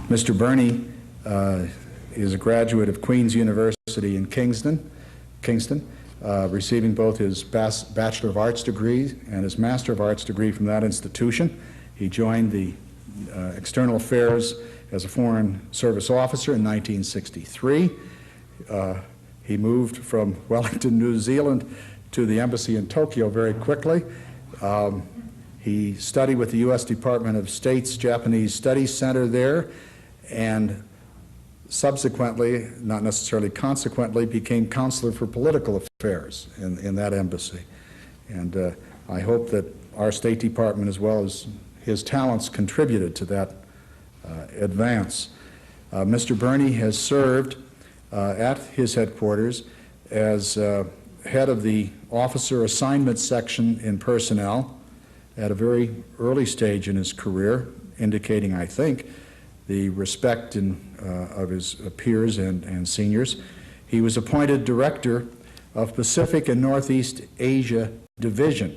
Mr. Burney is a graduate of Queen's University in Kingston, receiving both his Bachelor of Arts degree and his Master of Arts degree from that institution. He joined the External Affairs as a Foreign Service officer in 1963. He moved from Wellington, New Zealand to the embassy in Tokyo very quickly. He studied with the U.S. Department of State's Japanese Studies Center there, and subsequently, not necessarily consequently, became counselor for political affairs in that embassy. And I hope that our State Department, as well as his talents, contributed to that advance. Mr. Burney has served at his headquarters as head of the Officer Assignment Section in Personnel at a very early stage in his career, indicating, I think, the respect of his peers and seniors. He was appointed Director of Pacific and Northeast Asia Division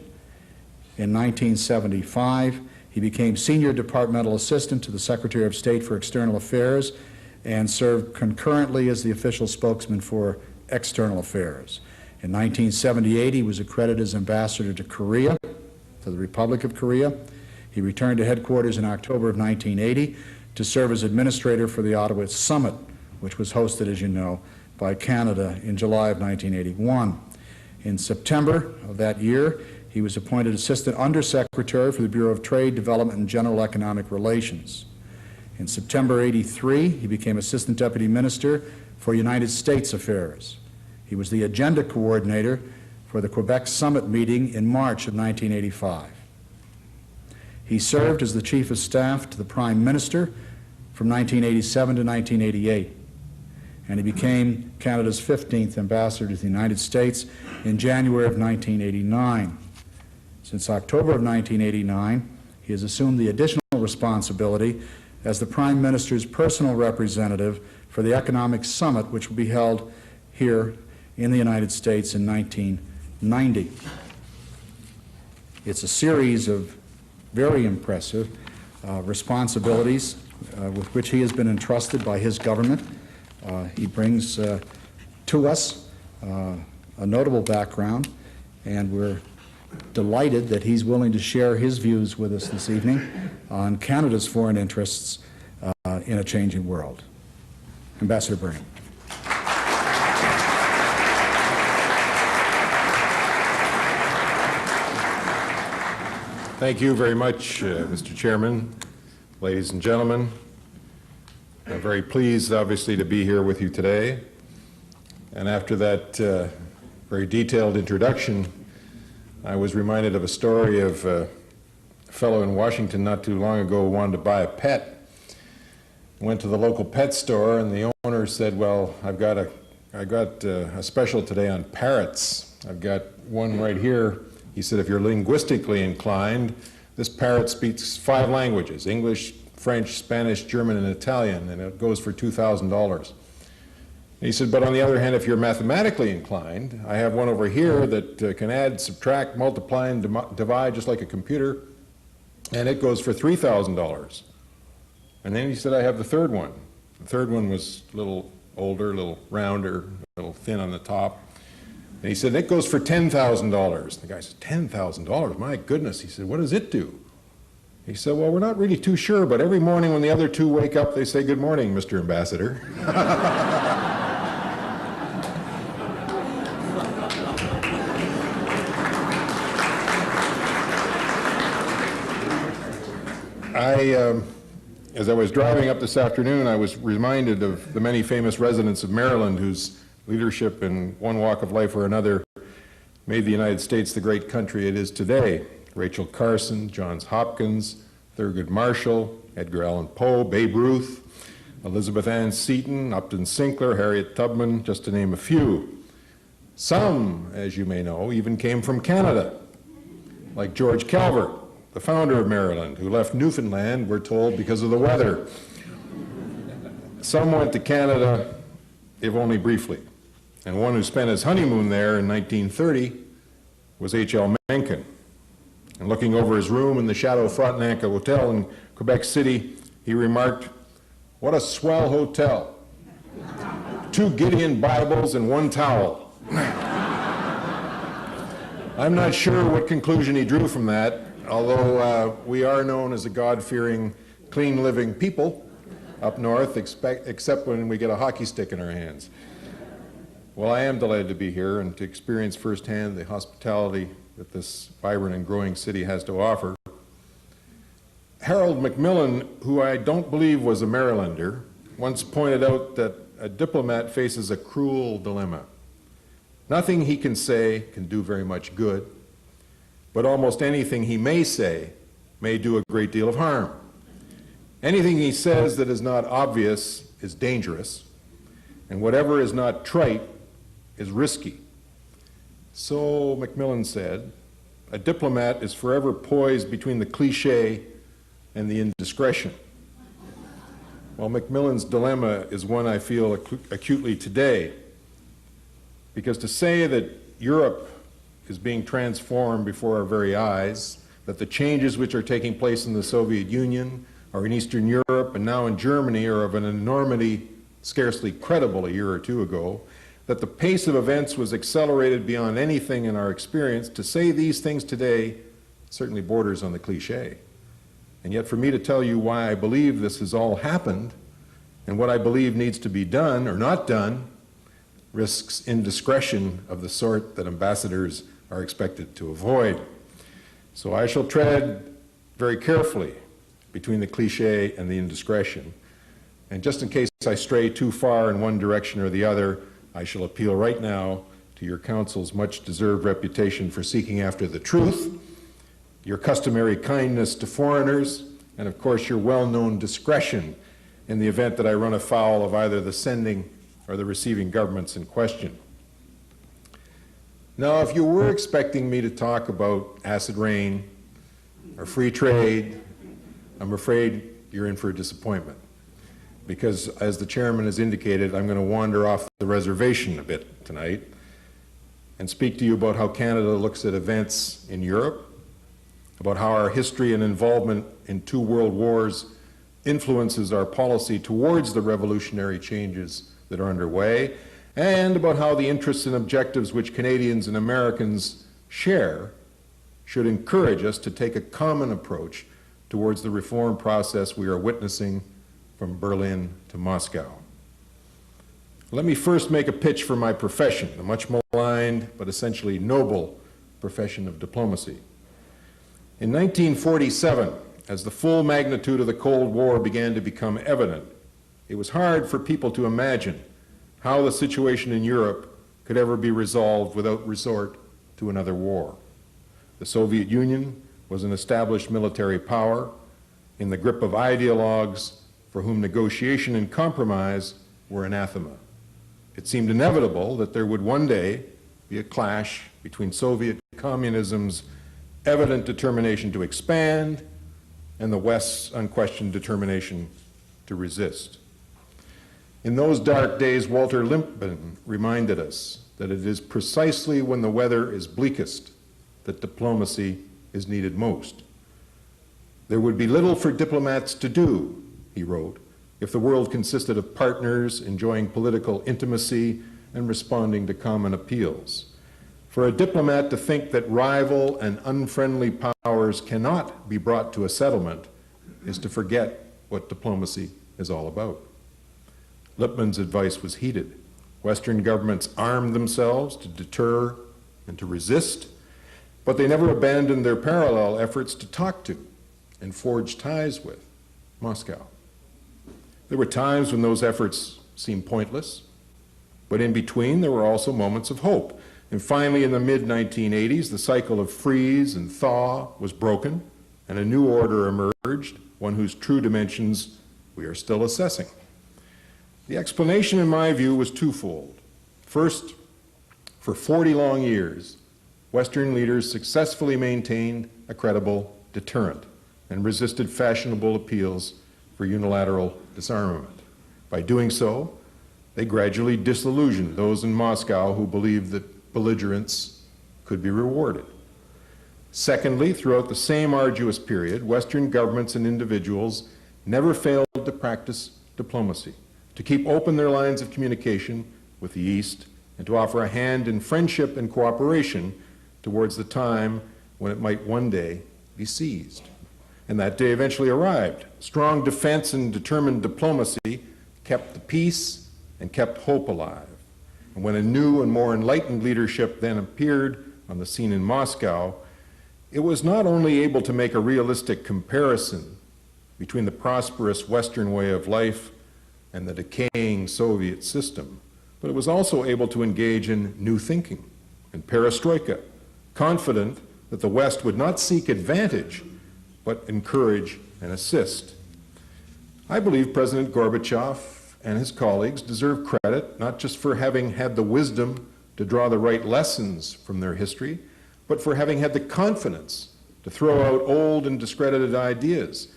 in 1975. He became Senior Departmental Assistant to the Secretary of State for External Affairs and served concurrently as the official spokesman for External Affairs. In 1978, he was accredited as Ambassador to Korea, to the Republic of Korea. He returned to headquarters in October of 1980 to serve as administrator for the Ottawa Summit, which was hosted, as you know, by Canada in July of 1981. In September of that year, he was appointed Assistant Undersecretary for the Bureau of Trade, Development, and General Economic Relations. In September '83, he became Assistant Deputy Minister for United States Affairs. He was the agenda coordinator for the Quebec Summit meeting in March of 1985. He served as the Chief of Staff to the Prime Minister from 1987 to 1988, and he became Canada's 15th Ambassador to the United States in January of 1989. Since October of 1989, he has assumed the additional responsibility as the Prime Minister's personal representative for the Economic Summit, which will be held here in the United States in 1990. It's a series of very impressive responsibilities with which he has been entrusted by his government. He brings to us a notable background, and we're delighted that he's willing to share his views with us this evening on Canada's foreign interests in a changing world. Ambassador Burney. Thank you very much, Mr. Chairman, ladies and gentlemen. I'm very pleased, obviously, to be here with you today. And after that very detailed introduction, I was reminded of a story of a fellow in Washington not too long ago who wanted to buy a pet. Went to the local pet store, and the owner said, "Well, I got a special today on parrots. I've got one right here." He said, "If you're linguistically inclined, this parrot speaks 5 languages, English, French, Spanish, German, and Italian, and it goes for $2,000. He said, "But on the other hand, if you're mathematically inclined, I have one over here that can add, subtract, multiply, and divide just like a computer, and it goes for $3,000. And then he said, "I have the third one." The third one was a little older, a little rounder, a little thin on the top. And he said, "It goes for $10,000. The guy said, $10,000? My goodness." He said, "What does it do?" He said, "Well, we're not really too sure, but every morning when the other two wake up, they say, 'Good morning, Mr. Ambassador.'" As I was driving up this afternoon, I was reminded of the many famous residents of Maryland whose leadership in one walk of life or another made the United States the great country it is today. Rachel Carson, Johns Hopkins, Thurgood Marshall, Edgar Allan Poe, Babe Ruth, Elizabeth Ann Seton, Upton Sinclair, Harriet Tubman, just to name a few. Some, as you may know, even came from Canada, like George Calvert, the founder of Maryland, who left Newfoundland, we're told, because of the weather. Some went to Canada, if only briefly, and one who spent his honeymoon there in 1930 was H.L. Mencken. And looking over his room in the Chateau Frontenac Hotel in Quebec City, he remarked, What a swell hotel. 2 Gideon Bibles and 1 towel. I'm not sure what conclusion he drew from that, although we are known as a God-fearing, clean-living people up north, except when we get a hockey stick in our hands. Well, I am delighted to be here and to experience firsthand the hospitality that this vibrant and growing city has to offer. Harold Macmillan, who I don't believe was a Marylander, once pointed out that a diplomat faces a cruel dilemma. Nothing he can say can do very much good, but almost anything he may say may do a great deal of harm. Anything he says that is not obvious is dangerous, and whatever is not trite is risky. So, Macmillan said, a diplomat is forever poised between the cliché and the indiscretion. Well, Macmillan's dilemma is one I feel acutely today, because to say that Europe is being transformed before our very eyes, that the changes which are taking place in the Soviet Union or in Eastern Europe and now in Germany are of an enormity scarcely credible a year or two ago, that the pace of events was accelerated beyond anything in our experience, to say these things today certainly borders on the cliché. And yet for me to tell you why I believe this has all happened and what I believe needs to be done or not done risks indiscretion of the sort that ambassadors are expected to avoid. So I shall tread very carefully between the cliché and the indiscretion. And just in case I stray too far in one direction or the other, I shall appeal right now to your council's much-deserved reputation for seeking after the truth, your customary kindness to foreigners, and of course your well-known discretion in the event that I run afoul of either the sending or the receiving governments in question. Now, if you were expecting me to talk about acid rain or free trade, I'm afraid you're in for a disappointment, because as the chairman has indicated, I'm going to wander off the reservation a bit tonight and speak to you about how Canada looks at events in Europe, about how our history and involvement in 2 world wars influences our policy towards the revolutionary changes that are underway, and about how the interests and objectives which Canadians and Americans share should encourage us to take a common approach towards the reform process we are witnessing from Berlin to Moscow. Let me first make a pitch for my profession, the much maligned but essentially noble profession of diplomacy. In 1947, as the full magnitude of the Cold War began to become evident, it was hard for people to imagine how the situation in Europe could ever be resolved without resort to another war. The Soviet Union was an established military power in the grip of ideologues for whom negotiation and compromise were anathema. It seemed inevitable that there would one day be a clash between Soviet communism's evident determination to expand and the West's unquestioned determination to resist. In those dark days, Walter Lippmann reminded us that it is precisely when the weather is bleakest that diplomacy is needed most. There would be little for diplomats to do, he wrote, if the world consisted of partners enjoying political intimacy and responding to common appeals. For a diplomat to think that rival and unfriendly powers cannot be brought to a settlement is to forget what diplomacy is all about. Lippmann's advice was heeded. Western governments armed themselves to deter and to resist, but they never abandoned their parallel efforts to talk to and forge ties with Moscow. There were times when those efforts seemed pointless, but in between there were also moments of hope. And finally, in the mid-1980s, the cycle of freeze and thaw was broken, and a new order emerged, one whose true dimensions we are still assessing. The explanation, in my view, was twofold. First, for 40 long years, Western leaders successfully maintained a credible deterrent and resisted fashionable appeals for unilateral disarmament. By doing so, they gradually disillusioned those in Moscow who believed that belligerents could be rewarded. Secondly, throughout the same arduous period, Western governments and individuals never failed to practice diplomacy, to keep open their lines of communication with the East, and to offer a hand in friendship and cooperation towards the time when it might one day be seized. And that day eventually arrived. Strong defense and determined diplomacy kept the peace and kept hope alive. And when a new and more enlightened leadership then appeared on the scene in Moscow, it was not only able to make a realistic comparison between the prosperous Western way of life and the decaying Soviet system, but it was also able to engage in new thinking and perestroika, confident that the West would not seek advantage, but encourage and assist. I believe President Gorbachev and his colleagues deserve credit, not just for having had the wisdom to draw the right lessons from their history, but for having had the confidence to throw out old and discredited ideas,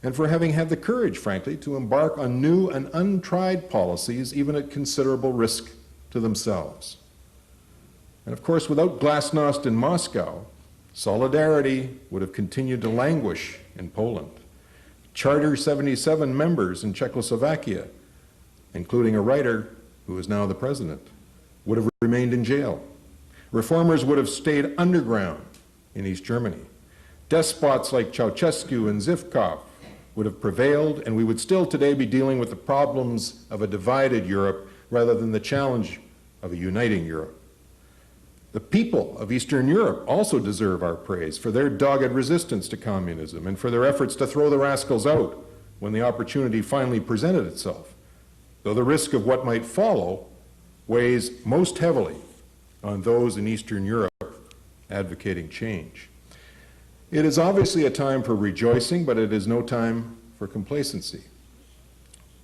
and for having had the courage, frankly, to embark on new and untried policies, even at considerable risk to themselves. And of course, without glasnost in Moscow, solidarity would have continued to languish in Poland. Charter 77 members in Czechoslovakia, including a writer who is now the president, would have remained in jail. Reformers would have stayed underground in East Germany. Despots like Ceausescu and Zivkov would have prevailed, and we would still today be dealing with the problems of a divided Europe rather than the challenge of a uniting Europe. The people of Eastern Europe also deserve our praise for their dogged resistance to communism and for their efforts to throw the rascals out when the opportunity finally presented itself, though the risk of what might follow weighs most heavily on those in Eastern Europe advocating change. It is obviously a time for rejoicing, but it is no time for complacency.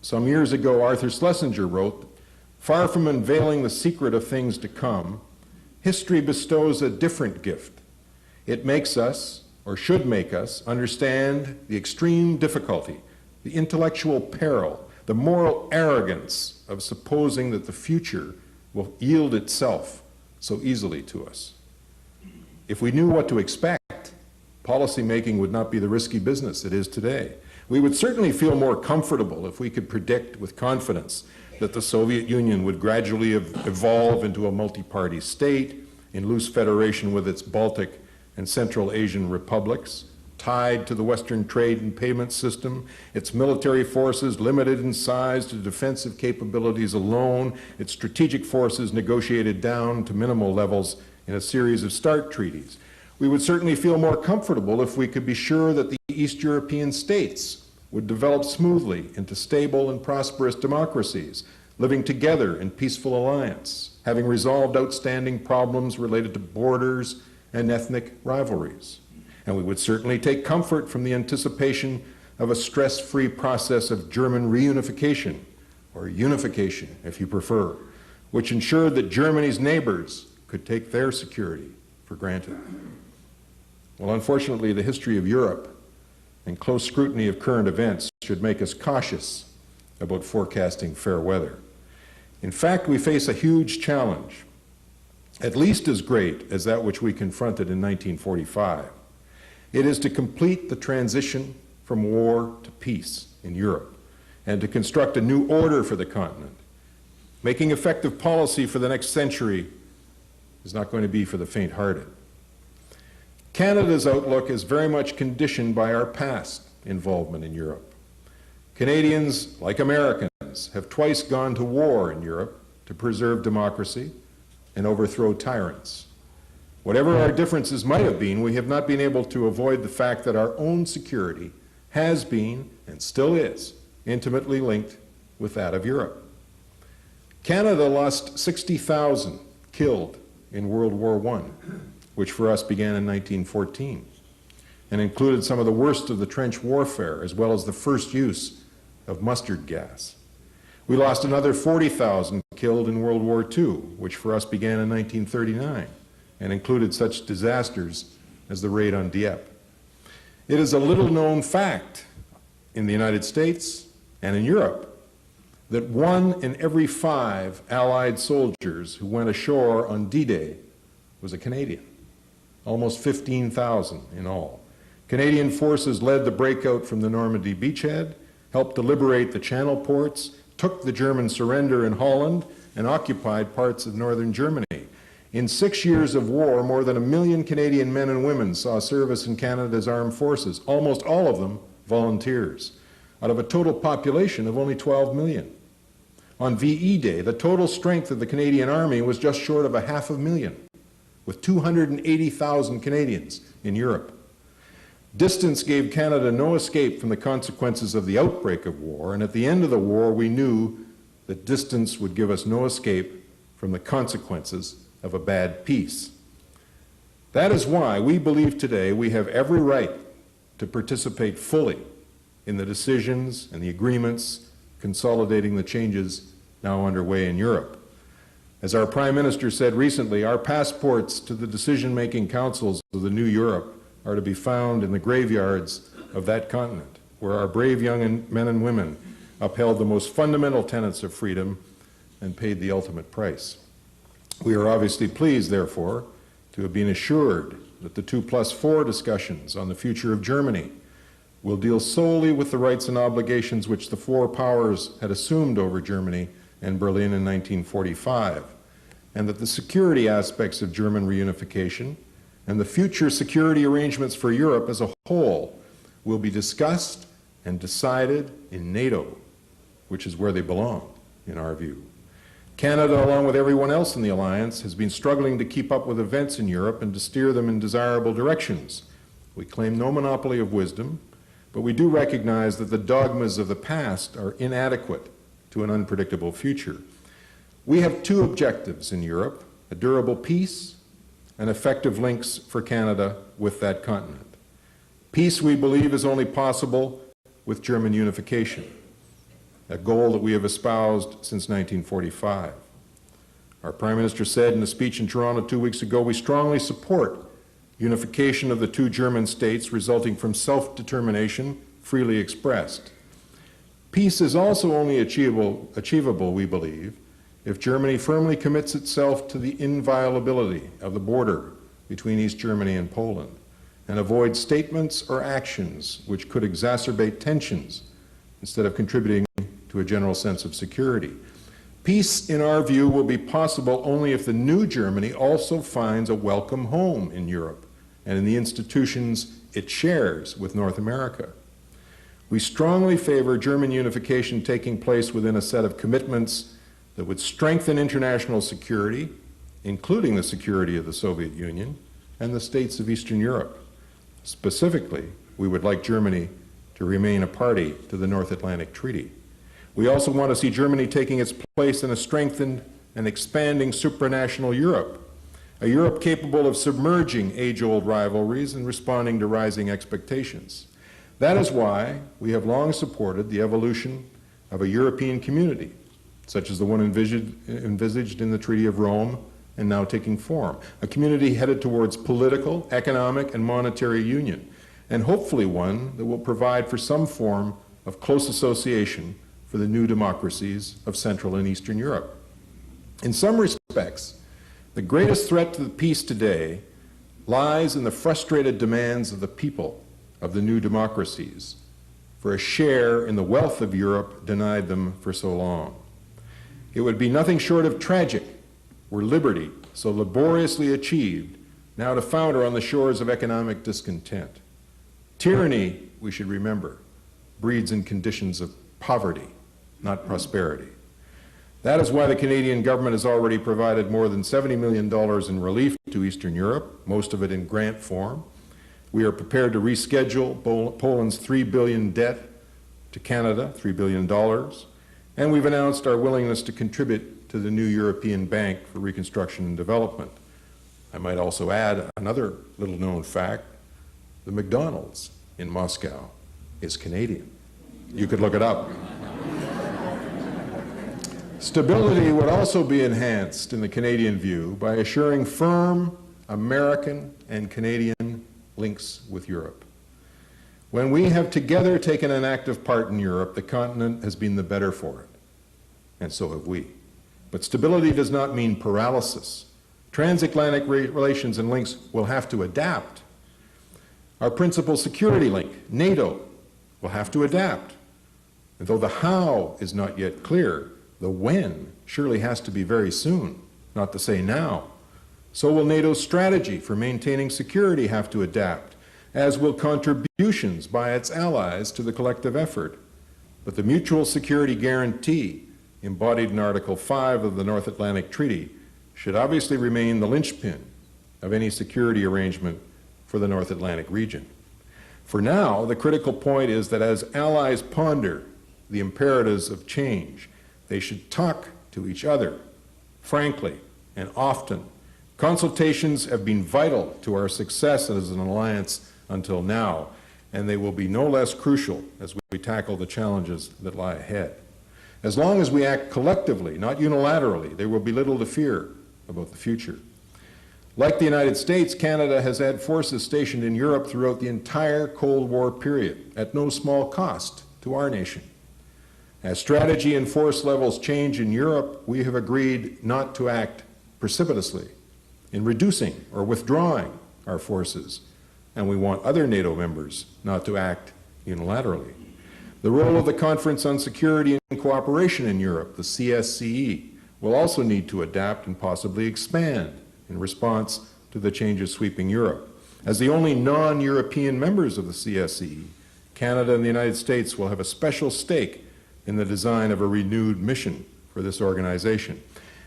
Some years ago, Arthur Schlesinger wrote, "Far from unveiling the secret of things to come, history bestows a different gift. It makes us, or should make us, understand the extreme difficulty, the intellectual peril, the moral arrogance of supposing that the future will yield itself so easily to us. If we knew what to expect, policymaking would not be the risky business it is today. We would certainly feel more comfortable if we could predict with confidence that the Soviet Union would gradually evolve into a multi-party state in loose federation with its Baltic and Central Asian republics, tied to the Western trade and payment system, its military forces limited in size to defensive capabilities alone, its strategic forces negotiated down to minimal levels in a series of START treaties. We would certainly feel more comfortable if we could be sure that the East European states would develop smoothly into stable and prosperous democracies, living together in peaceful alliance, having resolved outstanding problems related to borders and ethnic rivalries. And we would certainly take comfort from the anticipation of a stress-free process of German reunification, or unification if you prefer, which ensured that Germany's neighbors could take their security for granted. Well, unfortunately, the history of Europe and close scrutiny of current events should make us cautious about forecasting fair weather. In fact, we face a huge challenge, at least as great as that which we confronted in 1945. It is to complete the transition from war to peace in Europe and to construct a new order for the continent. Making effective policy for the next century is not going to be for the faint-hearted. Canada's outlook is very much conditioned by our past involvement in Europe. Canadians, like Americans, have twice gone to war in Europe to preserve democracy and overthrow tyrants. Whatever our differences might have been, we have not been able to avoid the fact that our own security has been, and still is, intimately linked with that of Europe. Canada lost 60,000 killed in World War I, which for us began in 1914, and included some of the worst of the trench warfare, as well as the first use of mustard gas. We lost another 40,000 killed in World War II, which for us began in 1939, and included such disasters as the raid on Dieppe. It is a little-known fact in the United States and in Europe that 1 in every 5 Allied soldiers who went ashore on D-Day was a Canadian, almost 15,000 in all. Canadian forces led the breakout from the Normandy beachhead, helped to liberate the Channel ports, took the German surrender in Holland, and occupied parts of northern Germany. In 6 years of war, more than 1 million Canadian men and women saw service in Canada's armed forces, almost all of them volunteers, out of a total population of only 12 million. On VE Day, the total strength of the Canadian Army was just short of 500,000, with 280,000 Canadians in Europe. Distance gave Canada no escape from the consequences of the outbreak of war, and at the end of the war, we knew that distance would give us no escape from the consequences of a bad peace. That is why we believe today we have every right to participate fully in the decisions and the agreements consolidating the changes now underway in Europe. As our Prime Minister said recently, our passports to the decision-making councils of the new Europe are to be found in the graveyards of that continent, where our brave young men and women upheld the most fundamental tenets of freedom and paid the ultimate price. We are obviously pleased, therefore, to have been assured that the 2+4 discussions on the future of Germany will deal solely with the rights and obligations which the four powers had assumed over Germany and Berlin in 1945, and that the security aspects of German reunification and the future security arrangements for Europe as a whole will be discussed and decided in NATO, which is where they belong, in our view. Canada, along with everyone else in the alliance, has been struggling to keep up with events in Europe and to steer them in desirable directions. We claim no monopoly of wisdom, but we do recognize that the dogmas of the past are inadequate to an unpredictable future. We have two objectives in Europe: a durable peace and effective links for Canada with that continent. Peace, we believe, is only possible with German unification, a goal that we have espoused since 1945. Our Prime Minister said in a speech in Toronto 2 weeks ago, we strongly support unification of the two German states resulting from self-determination freely expressed. Peace is also only achievable, we believe, if Germany firmly commits itself to the inviolability of the border between East Germany and Poland and avoids statements or actions which could exacerbate tensions instead of contributing to a general sense of security. Peace, in our view, will be possible only if the new Germany also finds a welcome home in Europe and in the institutions it shares with North America. We strongly favor German unification taking place within a set of commitments that would strengthen international security, including the security of the Soviet Union and the states of Eastern Europe. Specifically, we would like Germany to remain a party to the North Atlantic Treaty. We also want to see Germany taking its place in a strengthened and expanding supranational Europe, a Europe capable of submerging age-old rivalries and responding to rising expectations. That is why we have long supported the evolution of a European community, such as the one envisaged in the Treaty of Rome and now taking form, a community headed towards political, economic, and monetary union, and hopefully one that will provide for some form of close association for the new democracies of Central and Eastern Europe. In some respects, the greatest threat to the peace today lies in the frustrated demands of the people of the new democracies for a share in the wealth of Europe denied them for so long. It would be nothing short of tragic were liberty, so laboriously achieved, now to founder on the shores of economic discontent. Tyranny, we should remember, breeds in conditions of poverty, not prosperity. That is why the Canadian government has already provided more than $70 million in relief to Eastern Europe, most of it in grant form. We are prepared to reschedule Poland's $3 billion debt to Canada, $3 billion, and we've announced our willingness to contribute to the new European Bank for Reconstruction and Development. I might also add another little-known fact: the McDonald's in Moscow is Canadian. You could look it up. Stability would also be enhanced in the Canadian view by assuring firm American and Canadian links with Europe. When we have together taken an active part in Europe, the continent has been the better for it, and so have we. But stability does not mean paralysis. Transatlantic relations and links will have to adapt. Our principal security link, NATO, will have to adapt. And though the how is not yet clear, the when surely has to be very soon, not to say now. So will NATO's strategy for maintaining security have to adapt, as will contributions by its allies to the collective effort. But the mutual security guarantee, embodied in Article 5 of the North Atlantic Treaty, should obviously remain the linchpin of any security arrangement for the North Atlantic region. For now, the critical point is that as allies ponder the imperatives of change, they should talk to each other, frankly and often. Consultations have been vital to our success as an alliance until now, and they will be no less crucial as we tackle the challenges that lie ahead. As long as we act collectively, not unilaterally, there will be little to fear about the future. Like the United States, Canada has had forces stationed in Europe throughout the entire Cold War period, at no small cost to our nation. As strategy and force levels change in Europe, we have agreed not to act precipitously in reducing or withdrawing our forces, and we want other NATO members not to act unilaterally. The role of the Conference on Security and Cooperation in Europe, the CSCE, will also need to adapt and possibly expand in response to the changes sweeping Europe. As the only non-European members of the CSCE, Canada and the United States will have a special stake in the design of a renewed mission for this organization.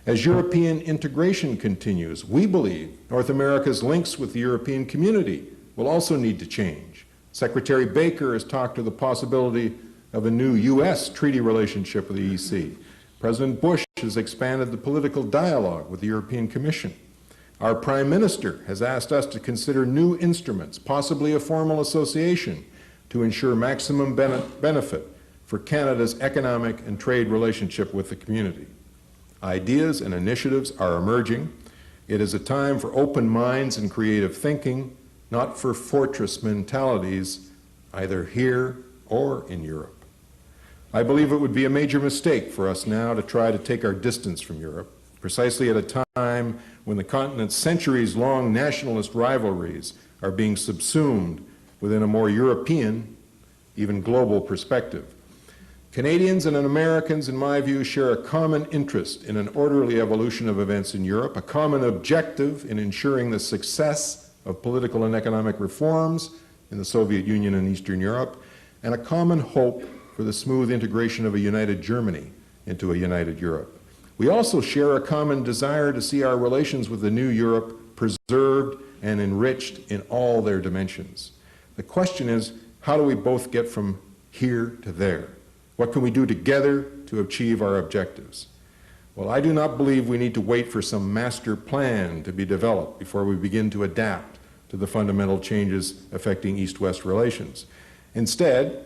As European integration continues, we believe North America's links with the European community will also need to change. Secretary Baker has talked of the possibility of a new U.S. treaty relationship with the EC. President Bush has expanded the political dialogue with the European Commission. Our Prime Minister has asked us to consider new instruments, possibly a formal association, to ensure maximum benefit for Canada's economic and trade relationship with the community. Ideas and initiatives are emerging. It is a time for open minds and creative thinking, not for fortress mentalities, either here or in Europe. I believe it would be a major mistake for us now to try to take our distance from Europe, precisely at a time when the continent's centuries-long nationalist rivalries are being subsumed within a more European, even global perspective. Canadians and Americans, in my view, share a common interest in an orderly evolution of events in Europe, a common objective in ensuring the success of political and economic reforms in the Soviet Union and Eastern Europe, and a common hope for the smooth integration of a united Germany into a united Europe. We also share a common desire to see our relations with the new Europe preserved and enriched in all their dimensions. The question is, how do we both get from here to there? What can we do together to achieve our objectives? Well, I do not believe we need to wait for some master plan to be developed before we begin to adapt to the fundamental changes affecting East-West relations. Instead,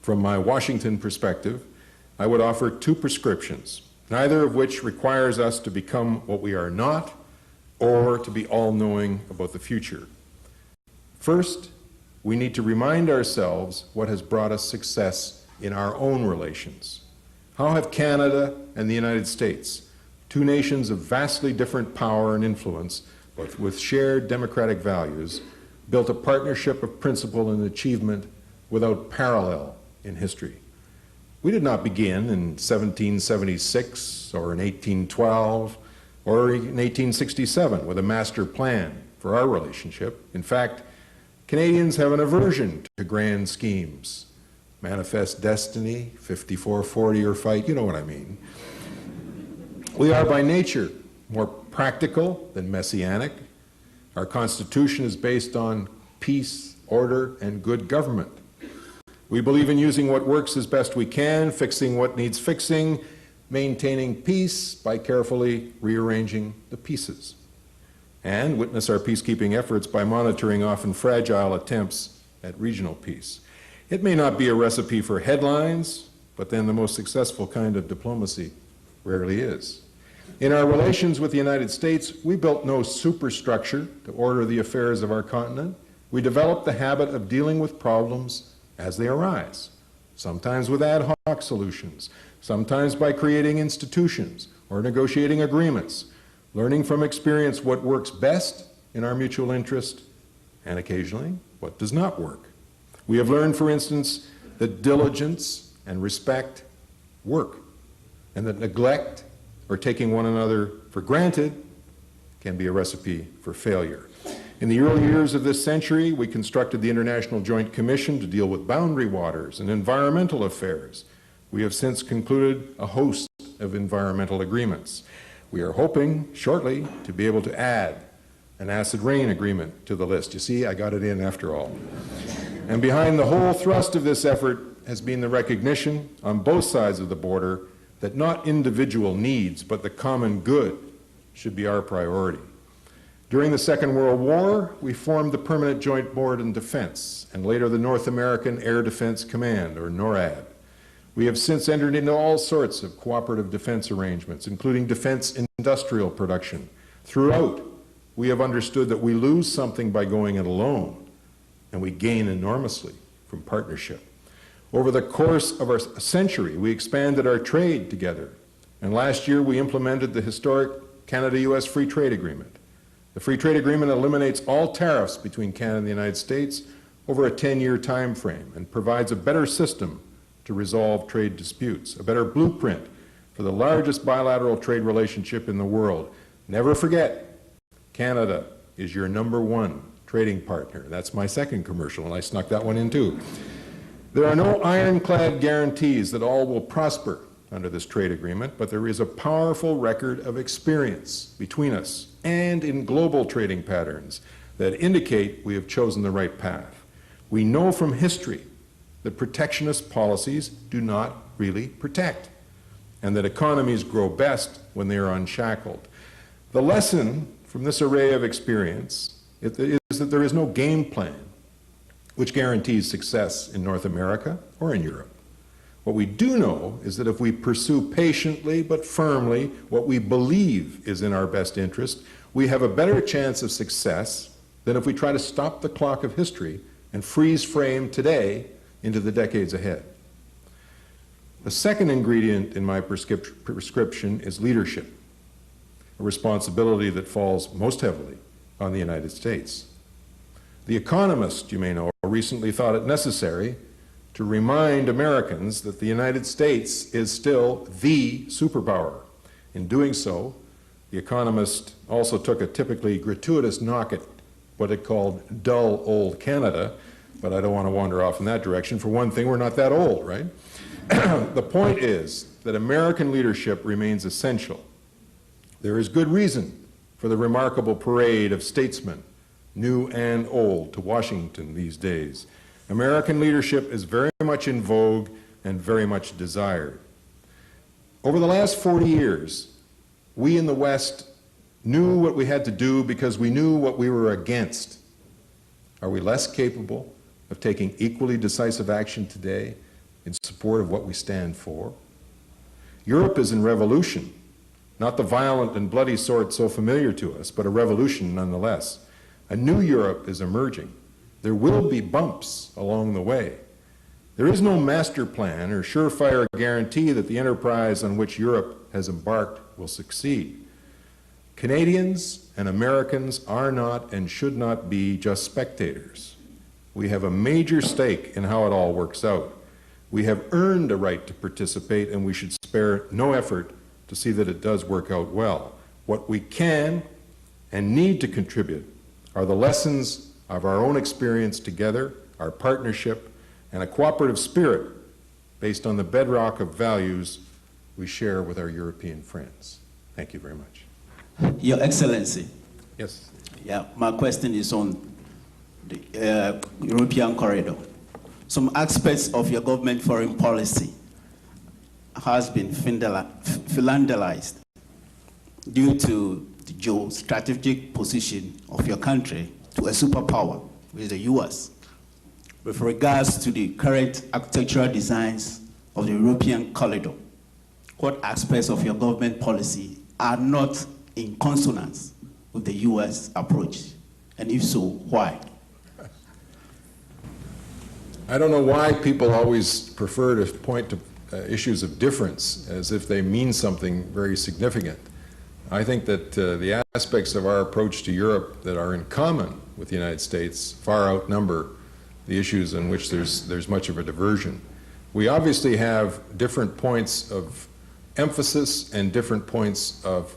from my Washington perspective, I would offer two prescriptions, neither of which requires us to become what we are not or to be all-knowing about the future. First, we need to remind ourselves what has brought us success in our own relations. How have Canada and the United States, two nations of vastly different power and influence, but with shared democratic values, built a partnership of principle and achievement without parallel in history? We did not begin in 1776 or in 1812 or in 1867 with a master plan for our relationship. In fact, Canadians have an aversion to grand schemes. Manifest destiny, 54-40 or fight, you know what I mean. We are by nature more practical than messianic. Our Constitution is based on peace, order, and good government. We believe in using what works as best we can, fixing what needs fixing, maintaining peace by carefully rearranging the pieces, and witness our peacekeeping efforts by monitoring often fragile attempts at regional peace. It may not be a recipe for headlines, but then the most successful kind of diplomacy rarely is. In our relations with the United States, we built no superstructure to order the affairs of our continent. We developed the habit of dealing with problems as they arise, sometimes with ad hoc solutions, sometimes by creating institutions or negotiating agreements, learning from experience what works best in our mutual interest, and occasionally what does not work. We have learned, for instance, that diligence, and respect work, and that neglect or taking one another for granted can be a recipe for failure. In the early years of this century, we constructed the International Joint Commission to deal with boundary waters and environmental affairs. We have since concluded a host of environmental agreements. We are hoping shortly to be able to add an acid rain agreement to the list. You see, I got it in after all. And behind the whole thrust of this effort has been the recognition on both sides of the border that not individual needs, but the common good should be our priority. During the Second World War, we formed the Permanent Joint Board on Defense, and later the North American Air Defense Command, or NORAD. We have since entered into all sorts of cooperative defense arrangements, including defense industrial production. Throughout, we have understood that we lose something by going it alone, and we gain enormously from partnership. Over the course of our century, we expanded our trade together, and last year we implemented the historic Canada-U.S. Free Trade Agreement. The Free Trade Agreement eliminates all tariffs between Canada and the United States over a 10-year time frame and provides a better system to resolve trade disputes, a better blueprint for the largest bilateral trade relationship in the world. Never forget, Canada is your #1 trading partner. That's my second commercial, and I snuck that one in too. There are no ironclad guarantees that all will prosper under this trade agreement, but there is a powerful record of experience between us and in global trading patterns that indicate we have chosen the right path. We know from history that protectionist policies do not really protect, and that economies grow best when they are unshackled. The lesson from this array of experience is that there is no game plan which guarantees success in North America or in Europe. What we do know is that if we pursue patiently but firmly what we believe is in our best interest, we have a better chance of success than if we try to stop the clock of history and freeze frame today into the decades ahead. The second ingredient in my prescription is leadership, a responsibility that falls most heavily on the United States. The Economist, you may know, recently thought it necessary to remind Americans that the United States is still the superpower. In doing so, The Economist also took a typically gratuitous knock at what it called dull old Canada, but I don't want to wander off in that direction. For one thing, we're not that old, right? The point is that American leadership remains essential. There is good reason for the remarkable parade of statesmen, new and old, to Washington these days. American leadership is very much in vogue and very much desired. Over the last 40 years, we in the West knew what we had to do because we knew what we were against. Are we less capable of taking equally decisive action today in support of what we stand for? Europe is in revolution, not the violent and bloody sort so familiar to us, but a revolution nonetheless. A new Europe is emerging. There will be bumps along the way. There is no master plan or surefire guarantee that the enterprise on which Europe has embarked will succeed. Canadians and Americans are not and should not be just spectators. We have a major stake in how it all works out. We have earned a right to participate, and we should spare no effort to see that it does work out well. What we can and need to contribute are the lessons of our own experience together, our partnership, and a cooperative spirit based on the bedrock of values we share with our European friends. Thank you very much. Your Excellency. Yes. Yeah, my question is on the European corridor. Some aspects of your government foreign policy has been philandelized due to the geostrategic position of your country to a superpower, which is the U.S. With regards to the current architectural designs of the European corridor, what aspects of your government policy are not in consonance with the U.S. approach? And if so, why? I don't know why people always prefer to point to issues of difference as if they mean something very significant. I think that the aspects of our approach to Europe that are in common with the United States far outnumber the issues in which there's much of a diversion. We obviously have different points of emphasis and different points of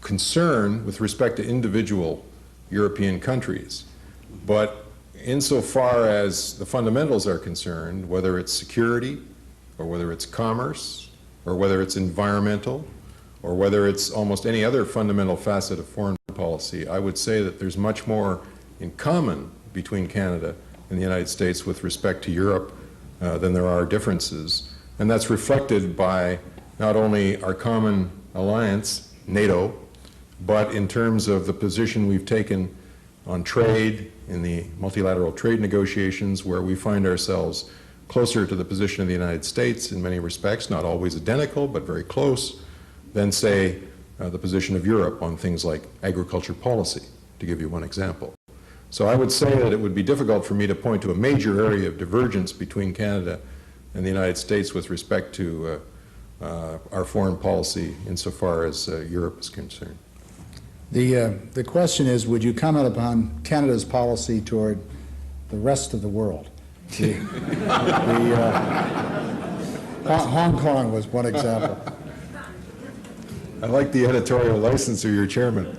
concern with respect to individual European countries. But insofar as the fundamentals are concerned, whether it's security, or whether it's commerce, or whether it's environmental, or whether it's almost any other fundamental facet of foreign policy, I would say that there's much more in common between Canada and the United States with respect to Europe than there are differences. And that's reflected by not only our common alliance, NATO, but in terms of the position we've taken on trade in the multilateral trade negotiations, where we find ourselves closer to the position of the United States in many respects, not always identical, but very close, than, say, the position of Europe on things like agriculture policy, to give you one example. So I would say that it would be difficult for me to point to a major area of divergence between Canada and the United States with respect to our foreign policy insofar as Europe is concerned. The question is, would you comment upon Canada's policy toward the rest of the world? Hong Kong was one example. I like the editorial license of your chairman.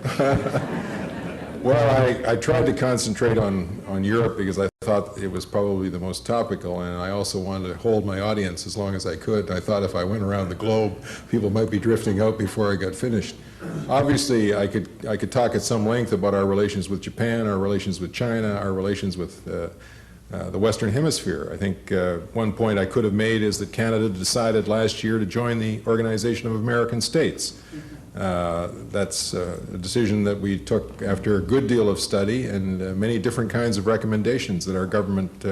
Well, I tried to concentrate on Europe because I thought it was probably the most topical, and I also wanted to hold my audience as long as I could. I thought if I went around the globe, people might be drifting out before I got finished. Obviously, I could talk at some length about our relations with Japan, our relations with China, our relations with the Western Hemisphere. I think one point I could have made is that Canada decided last year to join the Organization of American States. That's a decision that we took after a good deal of study and many different kinds of recommendations that our government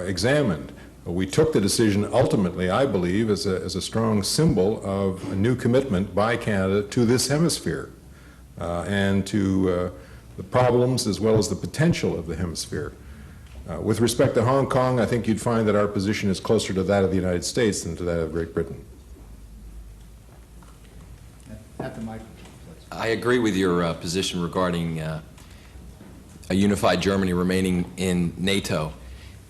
examined. We took the decision ultimately, I believe, as a strong symbol of a new commitment by Canada to this hemisphere and to the problems as well as the potential of the hemisphere. With respect to Hong Kong, I think you'd find that our position is closer to that of the United States than to that of Great Britain. At the microphone, please. I agree with your position regarding a unified Germany remaining in NATO.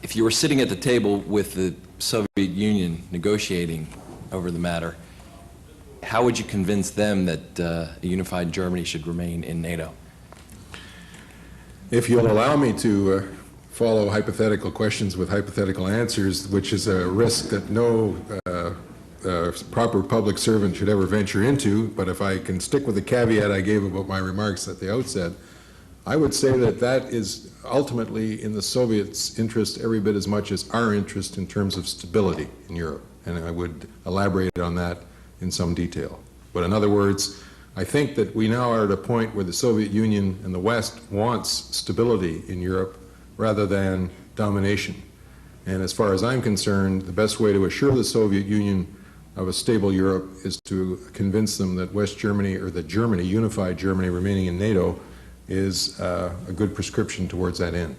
If you were sitting at the table with the Soviet Union negotiating over the matter, how would you convince them that a unified Germany should remain in NATO? If you'll allow me to follow hypothetical questions with hypothetical answers, which is a risk that no proper public servant should ever venture into, but if I can stick with the caveat I gave about my remarks at the outset, I would say that that is ultimately in the Soviets' interest every bit as much as our interest in terms of stability in Europe, and I would elaborate on that in some detail. But in other words, I think that we now are at a point where the Soviet Union and the West wants stability in Europe rather than domination. And as far as I'm concerned, the best way to assure the Soviet Union of a stable Europe is to convince them that West Germany, or that Germany, unified Germany remaining in NATO, is a good prescription towards that end.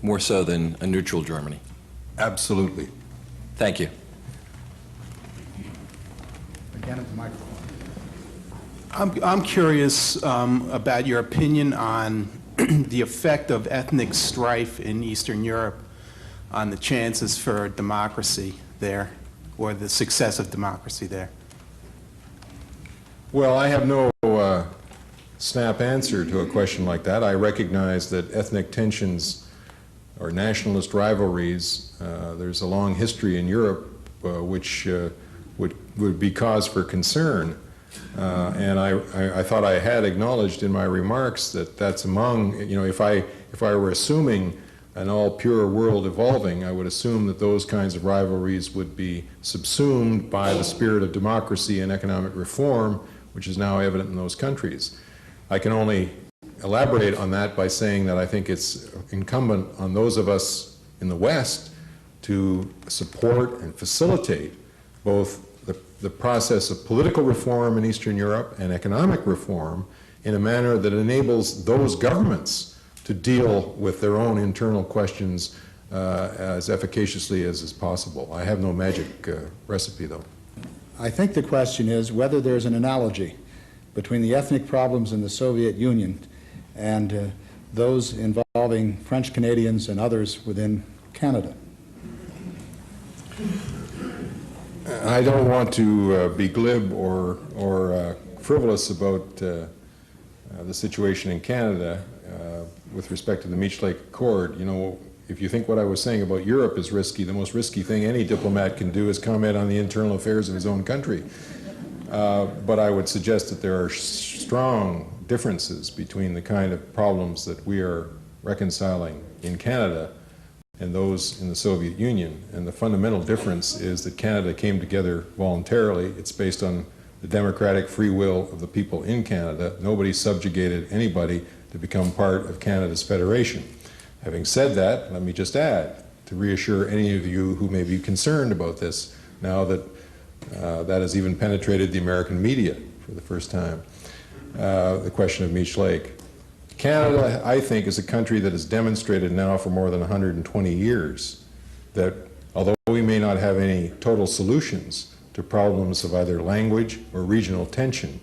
More so than a neutral Germany? Absolutely. Thank you. Again at the microphone. I'm curious about your opinion on the effect of ethnic strife in Eastern Europe on the chances for democracy there, or the success of democracy there. Well, I have no snap answer to a question like that. I recognize that ethnic tensions or nationalist rivalries, there's a long history in Europe which would be cause for concern. And I thought I had acknowledged in my remarks that that's among, you know, if I were assuming an all pure world evolving, I would assume that those kinds of rivalries would be subsumed by the spirit of democracy and economic reform, which is now evident in those countries. I can only elaborate on that by saying that I think it's incumbent on those of us in the West to support and facilitate both the process of political reform in Eastern Europe and economic reform in a manner that enables those governments to deal with their own internal questions as efficaciously as is possible. I have no magic recipe, though. I think the question is whether there's an analogy between the ethnic problems in the Soviet Union and those involving French Canadians and others within Canada? I don't want to be glib or frivolous about the situation in Canada with respect to the Meech Lake Accord. You know, if you think what I was saying about Europe is risky, the most risky thing any diplomat can do is comment on the internal affairs of his own country. But I would suggest that there are strong differences between the kind of problems that we are reconciling in Canada and those in the Soviet Union. And the fundamental difference is that Canada came together voluntarily. It's based on the democratic free will of the people in Canada. Nobody subjugated anybody to become part of Canada's federation. Having said that, let me just add, to reassure any of you who may be concerned about this, now that that has even penetrated the American media for the first time, the question of Meech Lake. Canada, I think, is a country that has demonstrated now for more than 120 years that although we may not have any total solutions to problems of either language or regional tension,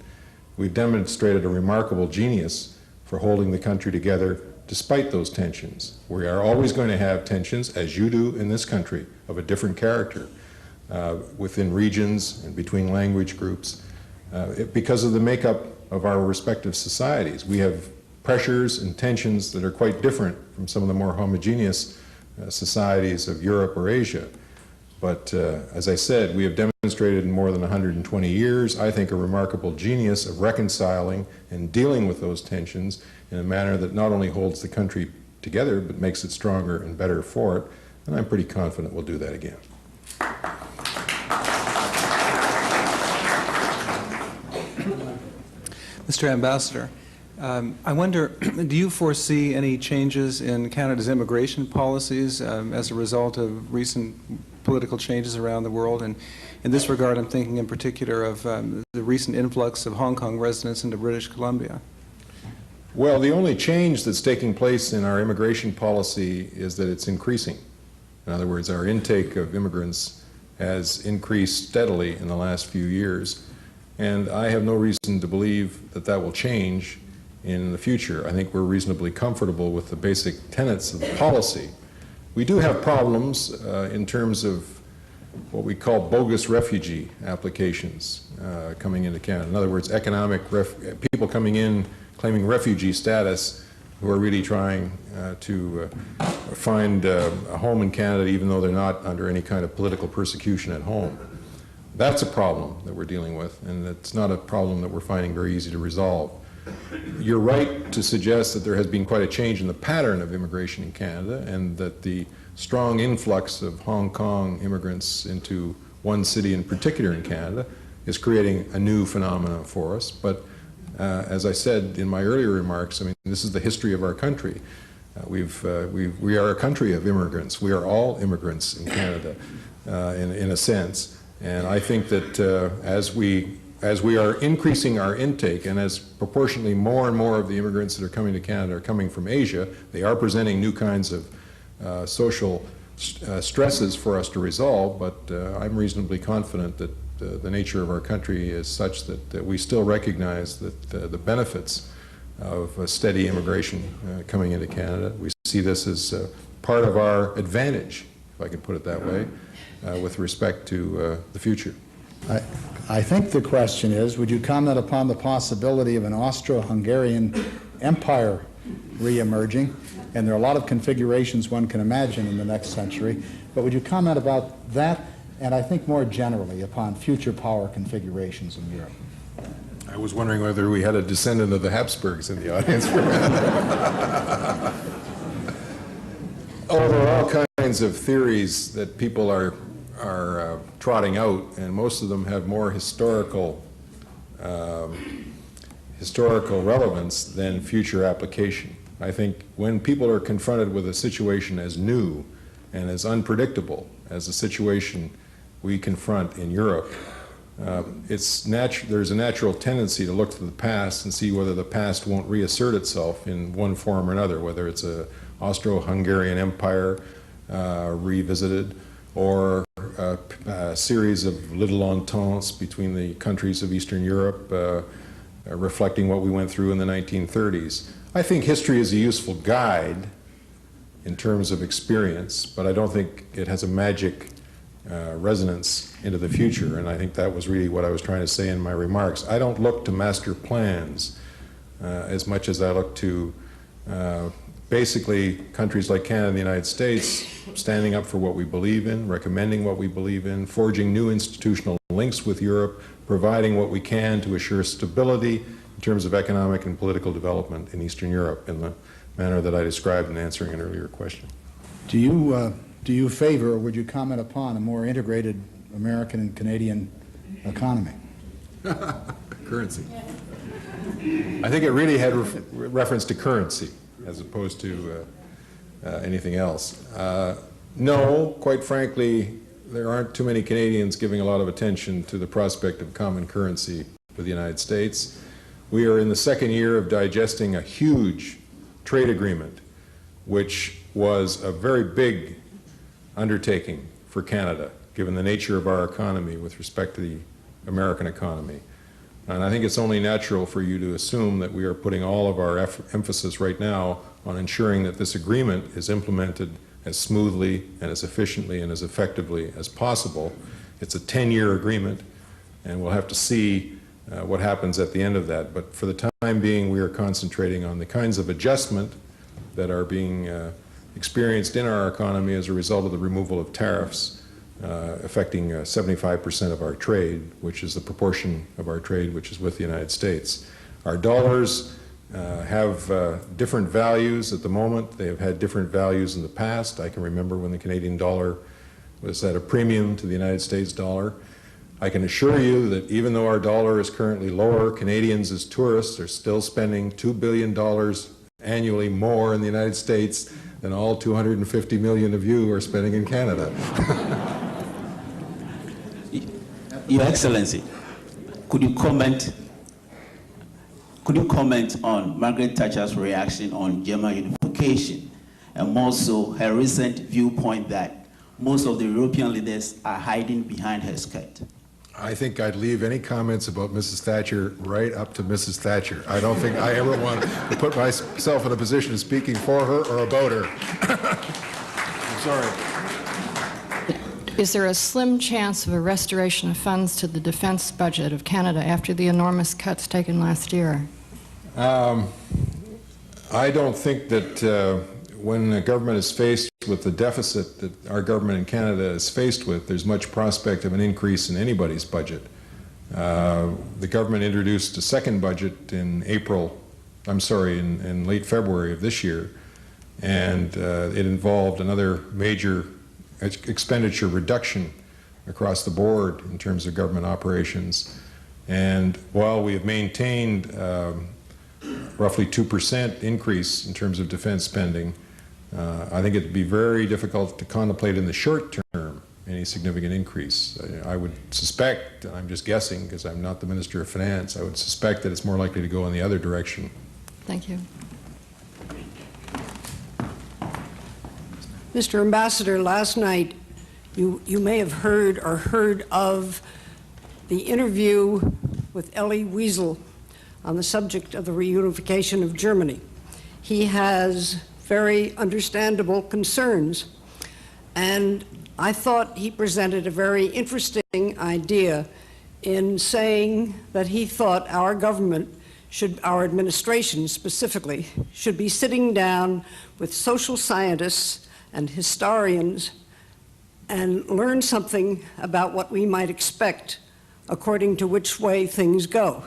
we've demonstrated a remarkable genius for holding the country together despite those tensions. We are always going to have tensions, as you do in this country, of a different character within regions and between language groups because of the makeup of our respective societies. We have pressures and tensions that are quite different from some of the more homogeneous societies of Europe or Asia. But as I said, we have demonstrated in more than 120 years, I think, a remarkable genius of reconciling and dealing with those tensions in a manner that not only holds the country together, but makes it stronger and better for it. And I'm pretty confident we'll do that again. Mr. Ambassador, I wonder, do you foresee any changes in Canada's immigration policies as a result of recent political changes around the world? And in this regard, I'm thinking in particular of the recent influx of Hong Kong residents into British Columbia. Well, the only change that's taking place in our immigration policy is that it's increasing. In other words, our intake of immigrants has increased steadily in the last few years. And I have no reason to believe that that will change in the future. I think we're reasonably comfortable with the basic tenets of the policy. We do have problems in terms of what we call bogus refugee applications coming into Canada. In other words, people coming in claiming refugee status who are really trying to find a home in Canada even though they're not under any kind of political persecution at home. That's a problem that we're dealing with, and it's not a problem that we're finding very easy to resolve. You're right to suggest that there has been quite a change in the pattern of immigration in Canada, and that the strong influx of Hong Kong immigrants into one city in particular in Canada is creating a new phenomenon for us. But as I said in my earlier remarks, I mean, this is the history of our country. We are a country of immigrants. We are all immigrants in Canada, in a sense. And I think that as we are increasing our intake, and as proportionally more and more of the immigrants that are coming to Canada are coming from Asia, they are presenting new kinds of social stresses for us to resolve, but I'm reasonably confident that the nature of our country is such that we still recognize that the benefits of steady immigration coming into Canada. We see this as part of our advantage, if I can put it that way, with respect to the future. I think the question is, would you comment upon the possibility of an Austro-Hungarian empire re-emerging? And there are a lot of configurations one can imagine in the next century, but would you comment about that, and I think more generally upon future power configurations in Europe? I was wondering whether we had a descendant of the Habsburgs in the audience. Oh, there are all kinds of theories that people are trotting out, and most of them have more historical relevance than future application. I think when people are confronted with a situation as new and as unpredictable as the situation we confront in Europe, there's a natural tendency to look to the past and see whether the past won't reassert itself in one form or another, whether it's a Austro-Hungarian Empire revisited, or a series of little ententes between the countries of Eastern Europe reflecting what we went through in the 1930s. I think history is a useful guide, in terms of experience, but I don't think it has a magic resonance into the future, and I think that was really what I was trying to say in my remarks. I don't look to master plans as much as I look to basically countries like Canada and the United States standing up for what we believe in, recommending what we believe in, forging new institutional links with Europe, providing what we can to assure stability in terms of economic and political development in Eastern Europe in the manner that I described in answering an earlier question. Do you favor, or would you comment upon, a more integrated American and Canadian economy? Currency. I think it really had reference to currency as opposed to anything else. No, quite frankly, there aren't too many Canadians giving a lot of attention to the prospect of common currency for the United States. We are in the second year of digesting a huge trade agreement, which was a very big undertaking for Canada, given the nature of our economy with respect to the American economy. And I think it's only natural for you to assume that we are putting all of our emphasis right now on ensuring that this agreement is implemented as smoothly and as efficiently and as effectively as possible. It's a 10-year agreement, and we'll have to see what happens at the end of that. But for the time being, we are concentrating on the kinds of adjustment that are being experienced in our economy as a result of the removal of tariffs affecting 75% of our trade, which is the proportion of our trade which is with the United States. Our dollars have different values at the moment. They have had different values in the past. I can remember when the Canadian dollar was at a premium to the United States dollar. I can assure you that even though our dollar is currently lower, Canadians as tourists are still spending $2 billion annually more in the United States than all 250 million of you are spending in Canada. Your Excellency, could you comment on Margaret Thatcher's reaction on German unification, and more so her recent viewpoint that most of the European leaders are hiding behind her skirt? I think I'd leave any comments about Mrs. Thatcher right up to Mrs. Thatcher. I don't think I ever want to put myself in a position of speaking for her or about her. I'm sorry. Is there a slim chance of a restoration of funds to the defense budget of Canada after the enormous cuts taken last year? I don't think that when the government is faced with the deficit that our government in Canada is faced with, there's much prospect of an increase in anybody's budget. The government introduced a second budget in late February of this year, and it involved another major expenditure reduction across the board in terms of government operations. And while we have maintained roughly 2% increase in terms of defense spending, I think it would be very difficult to contemplate in the short term any significant increase. I would suspect, and I'm just guessing because I'm not the Minister of Finance, I would suspect that it's more likely to go in the other direction. Thank you. Mr. Ambassador, last night you may have heard of the interview with Elie Wiesel on the subject of the reunification of Germany. He has very understandable concerns, and I thought he presented a very interesting idea in saying that he thought our government our administration specifically, should be sitting down with social scientists and historians and learn something about what we might expect according to which way things go.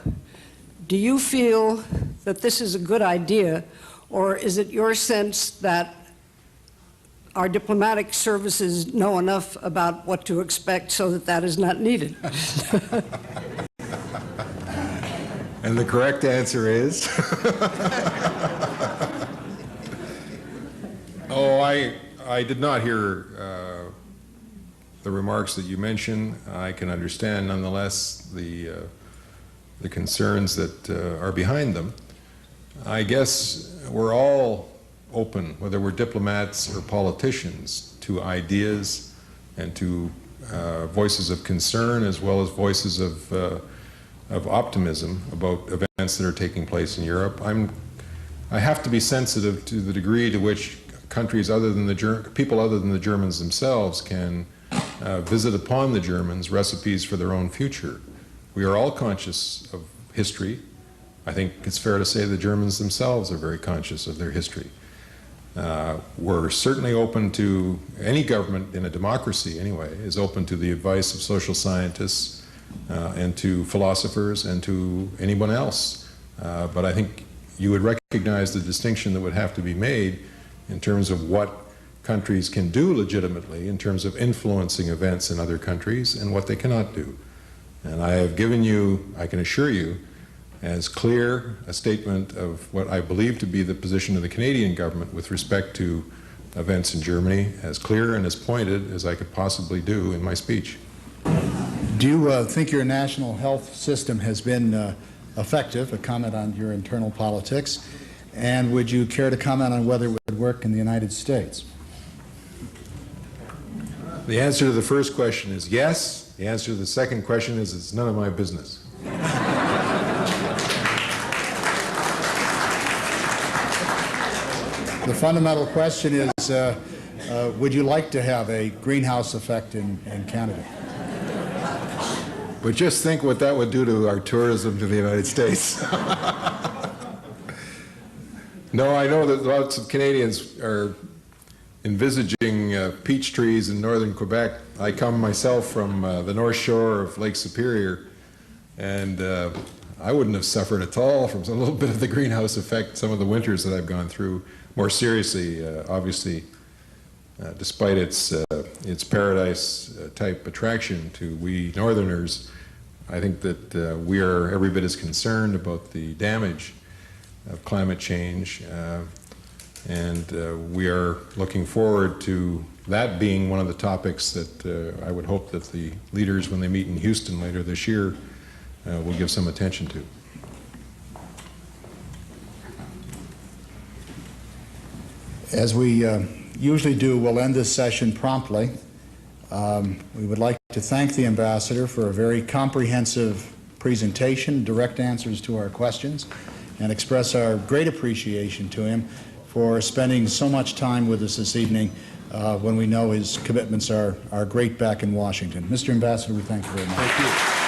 Do you feel that this is a good idea, or is it your sense that our diplomatic services know enough about what to expect so that that is not needed? And the correct answer is? I did not hear the remarks that you mentioned. I can understand, nonetheless, the concerns that are behind them. I guess we're all open, whether we're diplomats or politicians, to ideas and to voices of concern as well as voices of optimism about events that are taking place in Europe. I have to be sensitive to the degree to which countries other than people other than the Germans themselves can visit upon the Germans recipes for their own future. We are all conscious of history. I think it's fair to say the Germans themselves are very conscious of their history. We're certainly open to, any government in a democracy anyway, is open to the advice of social scientists and to philosophers and to anyone else. But I think you would recognize the distinction that would have to be made in terms of what countries can do legitimately in terms of influencing events in other countries and what they cannot do. And I have given you, I can assure you, as clear a statement of what I believe to be the position of the Canadian government with respect to events in Germany, as clear and as pointed as I could possibly do in my speech. Do you think your national health system has been effective? A comment on your internal politics. And would you care to comment on whether it would work in the United States? The answer to the first question is yes. The answer to the second question is it's none of my business. The fundamental question is, would you like to have a greenhouse effect in Canada? But just think what that would do to our tourism to the United States. No, I know that lots of Canadians are envisaging peach trees in northern Quebec. I come myself from the North Shore of Lake Superior, and I wouldn't have suffered at all from a little bit of the greenhouse effect some of the winters that I've gone through. More seriously, obviously, despite its paradise-type attraction to we Northerners, I think that we are every bit as concerned about the damage of climate change, and we are looking forward to that being one of the topics that I would hope that the leaders, when they meet in Houston later this year, will give some attention to. As we usually do, we'll end this session promptly. We would like to thank the ambassador for a very comprehensive presentation, direct answers to our questions, and express our great appreciation to him for spending so much time with us this evening when we know his commitments are great back in Washington. Mr. Ambassador, we thank you very much. Thank you.